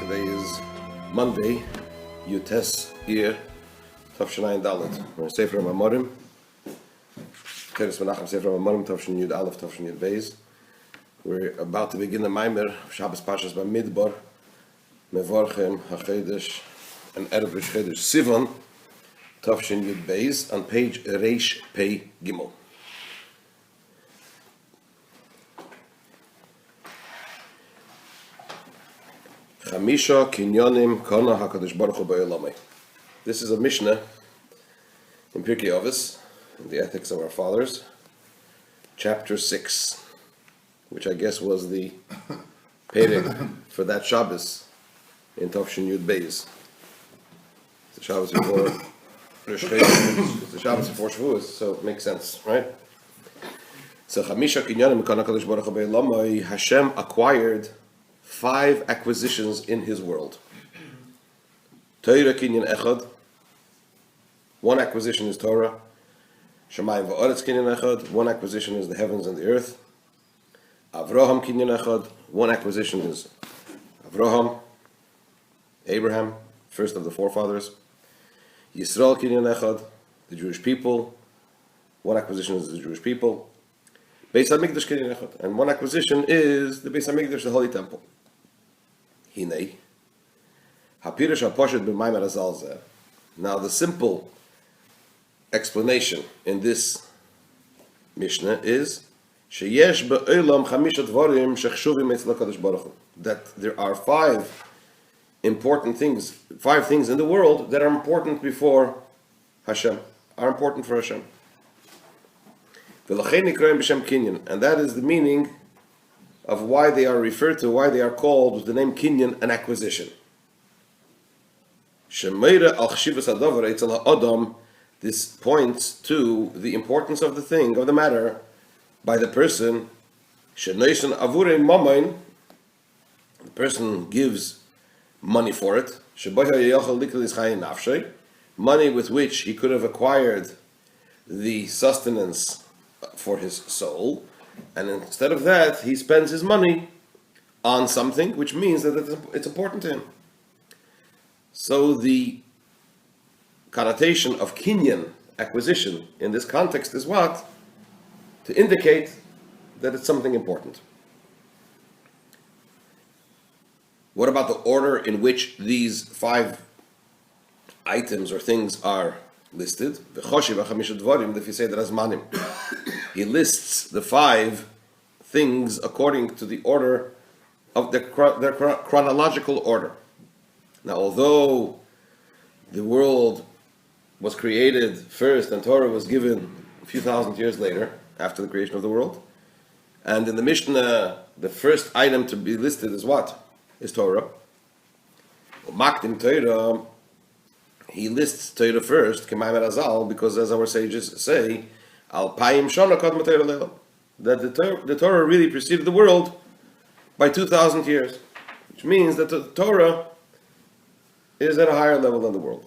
Today is Monday, Yutes Iyar, Tavshin Dalet. We're in Sefer Mamarim. Teres Menachem Sefer Mamarim, Tavshin Yud Aleph, Tavshin Yud Beis. We're about to begin the Maimer of Shabbos Pashas Bamidbar, Mevorchem HaChedesh, and Erev Rish Chedesh Sivan, Tavshin Yud Beis, on page Reish Pei Gimel. Chamisha Kinyanim Kana HaKadosh Baruch Hu Ba'olamai. This is a Mishnah in Pirkei Avos, in the Ethics of Our Fathers, chapter 6, which I guess was the perek for that Shabbos in Tavshin Yud Beis. The Shabbos before Rosh Chodesh, the Shabbos before Shavuos, so it makes sense, right? So Chamisha Kinyanim Kana HaKadosh Baruch Hu Ba'olamai, Hashem acquired 5 acquisitions in his world. Torah Kinyan Echad. One acquisition is Torah. Shamayim va'aretz Kinyan Echad. One acquisition is the heavens and the earth. Avraham Kinyan Echad. One acquisition is Avraham, Abraham, first of the forefathers. Yisrael Kinyan Echad, the Jewish people. One acquisition is the Jewish people. Beis HaMikdash Kinyan Echad. And one acquisition is the Beis HaMikdash, the Holy Temple. Hinei. Hapirish HaPoshet b'Maimer Hazal Zeh. Now the simple explanation in this Mishnah is sheyesh be'olam chamisha dvarim shechshuvim etzel HaKadosh Baruch Hu. That there are 5 important things, 5 things in the world that are important before Hashem, are important for Hashem. V'lachein nikroim b'shem kinyan, and that is the meaning of why they are referred to, why they are called with the name Kinyan, an acquisition. Shemeira al chshivas hadavar etzel ha'adam. This points to the importance of the thing, of the matter, by the person. Shenoisen avurei mamain. The person gives money for it. Shebaya yachal liklis chayin nafshay. Money with which he could have acquired the sustenance for his soul. And instead of that, he spends his money on something, which means that it's important to him. So the connotation of kinyan, acquisition, in this context is what? To indicate that it's something important. What about the order in which these 5 items or things are listed? He lists the 5 things according to the order of their chronological order. Now, although the world was created first and Torah was given a few thousand years later, after the creation of the world, and in the Mishnah, the first item to be listed is what? Is Torah. Makdim Torah, he lists Torah first, K'maimer Hazal, because as our sages say, Al Payim Shana Kodma Torah Leila, that the Torah really preceded the world by 2,000 years, which means that the Torah is at a higher level than the world.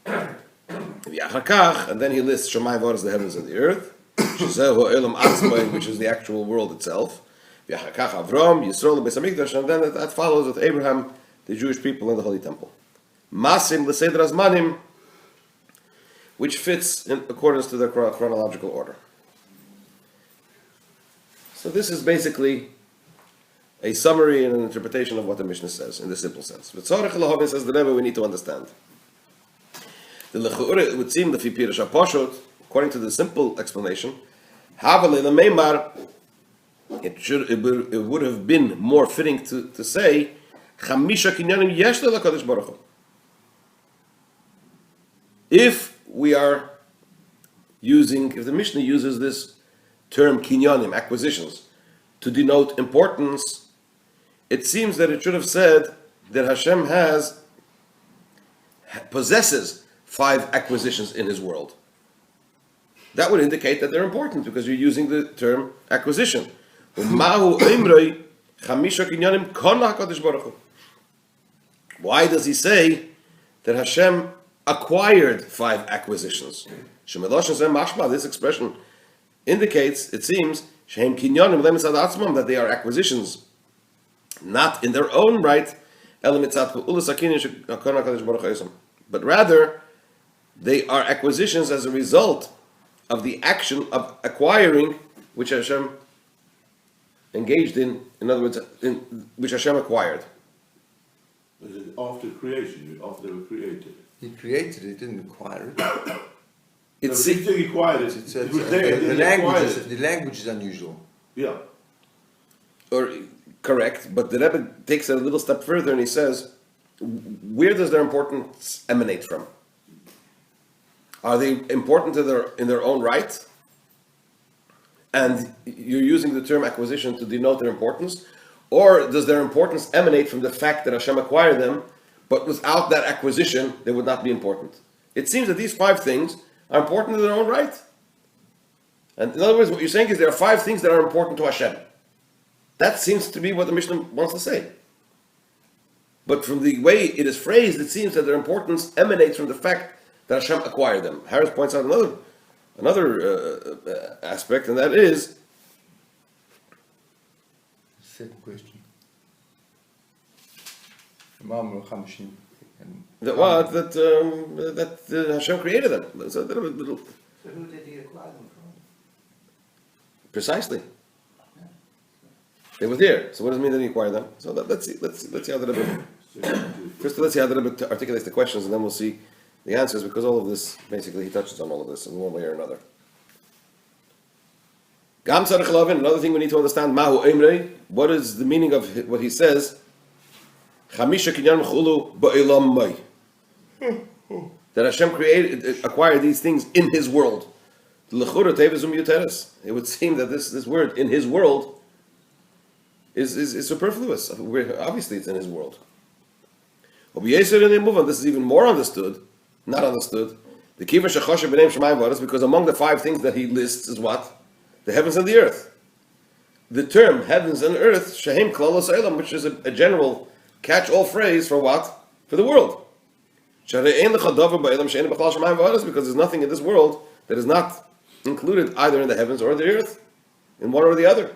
And then he lists Shamayim v'aretz, the heavens and the earth, which is the actual world itself. Avram, Yisrael, Beis HaMikdash, and then that follows with Abraham, the Jewish people, and the Holy Temple. Masim l'seder hazmanim, which fits in accordance to the chronological order. So this is basically a summary and an interpretation of what the Mishnah says in the simple sense. V'tzorech lahavin, says the Rebbe, we need to understand. The lechu'ura, it would seem, the Pirish HaPoshot, according to the simple explanation, Havalei l'meimar, it would have been more fitting to say, Chamisha Kinyanim yesh le'HaKadosh Baruch Hu. If the Mishnah uses this term kinyanim, acquisitions, to denote importance, it seems that it should have said that Hashem possesses 5 acquisitions in his world. That would indicate that they're important because you're using the term acquisition. Why does he say that Hashem acquired 5 acquisitions? This expression indicates, it seems, that they are acquisitions, not in their own right, But rather, they are acquisitions as a result of the action of acquiring, which Hashem engaged in other words, which Hashem acquired. Is it after creation, after they were created? He created it, didn't acquire it. It's he acquired it. It was there. The language is unusual. Yeah. or correct, but the Rebbe takes it a little step further and he says, where does their importance emanate from? Are they important in their own right? And you're using the term acquisition to denote their importance? Or does their importance emanate from the fact that Hashem acquired them, but without that acquisition, they would not be important? It seems that these 5 things are important in their own right. And in other words, what you're saying is there are 5 things that are important to Hashem. That seems to be what the Mishnah wants to say. But from the way it is phrased, it seems that their importance emanates from the fact that Hashem acquired them. Harris points out another aspect, and that is... Second question. Mamar Chamisha Kinyanim. That Hashem created them. It's a little. So who did he acquire them from? Precisely. They were there. So what does it mean that he acquired them? So let's see how the Rebbe. First, let's see how the Rebbe articulates the questions, and then we'll see the answers. Because all of this, basically, he touches on all of this in one way or another. Gam Tzarech Lavin. Another thing we need to understand. Mahu Emrei. What is the meaning of what he says? Chamisha Kinyanim Chulu Ba'elam Mai. That Hashem acquired these things in His world. It would seem that this word "in His world" is superfluous. Obviously, it's in His world. This is even more not understood. The kiva shechoshe b'neim shemayim v'aretz, because among the 5 things that he lists is what? The heavens and the earth. The term heavens and earth, shehem klalos elam, which is a general catch-all phrase for what? For the world. Because there's nothing in this world that is not included either in the heavens or the earth, in one or the other.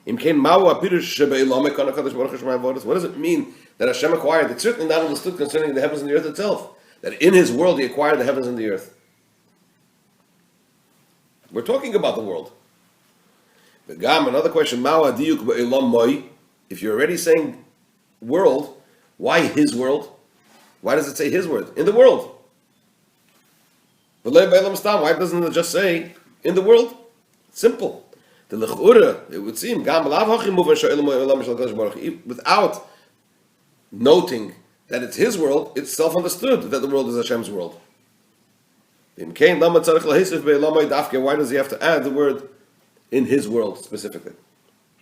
What does it mean that Hashem acquired? It's certainly not understood concerning the heavens and the earth itself. That in His world He acquired the heavens and the earth. We're talking about the world. Another question, if you're already saying world, why His world? Why does it say His word? In the world. Why doesn't it just say in the world? Simple. The lechura, it would seem, without noting that it's His world, it's self-understood that the world is Hashem's world. Why does He have to add the word in His world specifically?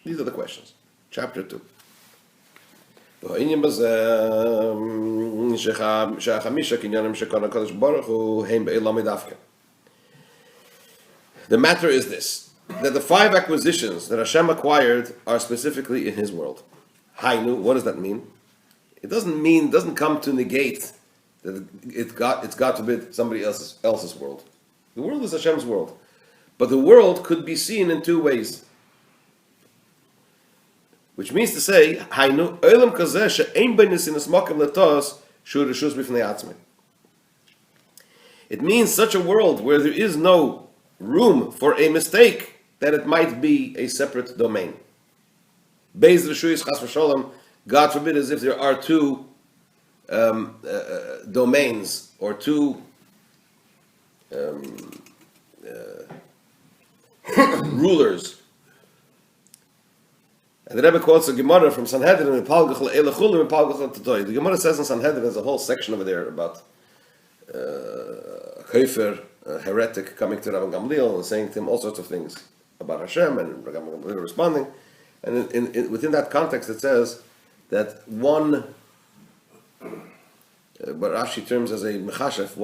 These are the questions. Chapter 2. The matter is this, that the 5 acquisitions that Hashem acquired are specifically in His world. Hainu, what does that mean? It doesn't come to negate that it's God forbid somebody else's world. The world is Hashem's world. But the world could be seen in 2 ways. Which means to say, Hainu, Olam kazeh she'ein beinis in esmakim letos shu reshus b'fnei atzmei. It means such a world where there is no room for a mistake, that it might be a separate domain. Beis reshuyis chas v'sholem, God forbid, as if there are 2 domains or 2 rulers. And the Rebbe quotes a Gemara from Sanhedrin. The Gemara says in Sanhedrin, there's a whole section over there about a kafir, a heretic, coming to Rabban Gamliel and saying to him all sorts of things about Hashem, and Rabban Gamliel responding. And within that context, it says that one, what Rashi terms as a mechashef,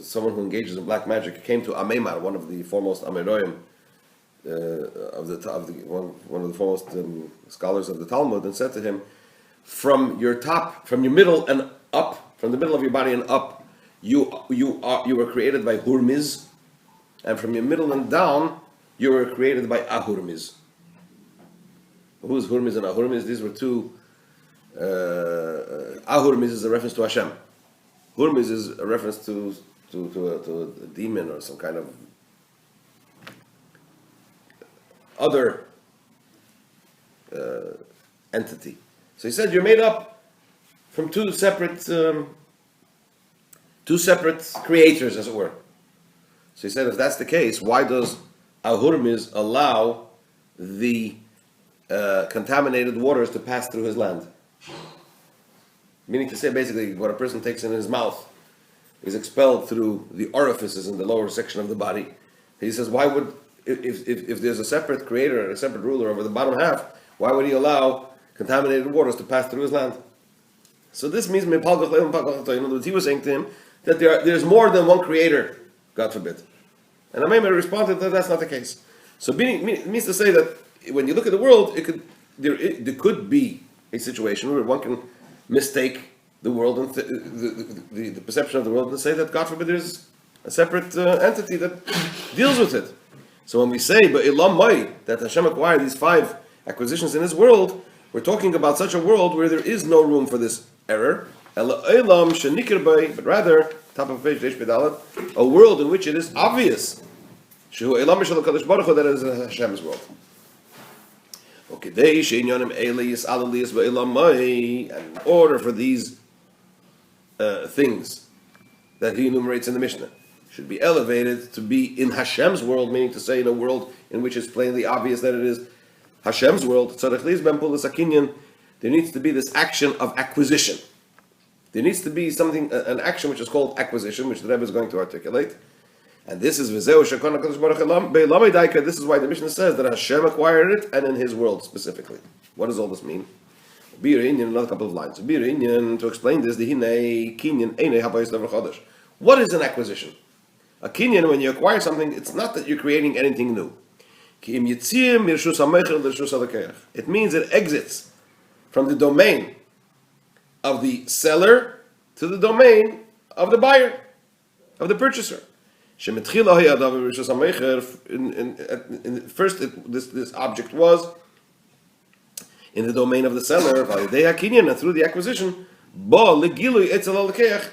someone who engages in black magic, came to Mamar, one of the foremost Ameroim, one of the foremost scholars of the Talmud, and said to him, from your middle and up, from the middle of your body and up, you were created by Hurmiz, and from your middle and down, you were created by Ahurmiz. Who is Hurmiz and Ahurmiz? These were 2 Ahurmiz is a reference to Hashem. Hurmiz is a reference to a demon or some kind of other entity. So he said you're made up from two separate creators, as it were. So he said if that's the case, why does Ahurmiz allow the contaminated waters to pass through his land? Meaning to say, basically, what a person takes in his mouth is expelled through the orifices in the lower section of the body. He says, why would, if there's a separate creator, a separate ruler over the bottom half, why would he allow contaminated waters to pass through his land? So this means, in other words, he was saying to him that there's more than one creator, God forbid. And Amemar responded that that's not the case. So it means to say that when you look at the world, there could be a situation where one can mistake the world and the perception of the world and say that, God forbid, there's a separate entity that deals with it. So when we say, but Ilam Mai, that Hashem acquired these 5 acquisitions in His world, we're talking about such a world where there is no room for this error. But rather, top of page Dalet, a world in which it is obvious that is Hashem's world. And in order for these things that he enumerates in the Mishnah should be elevated to be in Hashem's world, meaning to say in a world in which it's plainly obvious that it is Hashem's world, there needs to be this action of acquisition. There needs to be something, an action which is called acquisition, which the Rebbe is going to articulate. And this is this is why the Mishnah says that Hashem acquired it and in His world specifically. What does all this mean? Another couple of lines. To explain this, what is an acquisition? A kinyan, when you acquire something, it's not that you're creating anything new. It means it exits from the domain of the seller to the domain of the buyer, of the purchaser. First, this object was in the domain of the seller, and through the acquisition,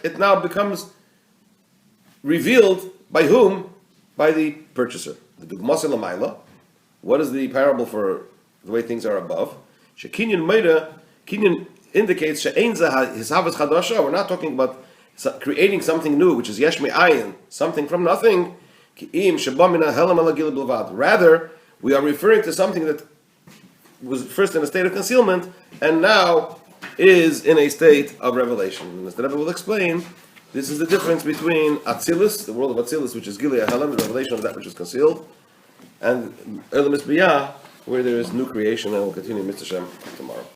it now becomes revealed by whom? By the purchaser. What is the parable for the way things are above? Kinyan indicates we're not talking about creating something new, which is yesh me'ayin, something from nothing. Rather, we are referring to something that was first in a state of concealment and now is in a state of revelation. And as the Rebbe will explain, this is the difference between Atzilus, the world of Atzilus, which is Gilui HaHelam, the revelation of that which is concealed, and Elam Biyah, where there is new creation, and we'll continue Mitzvah Shem tomorrow.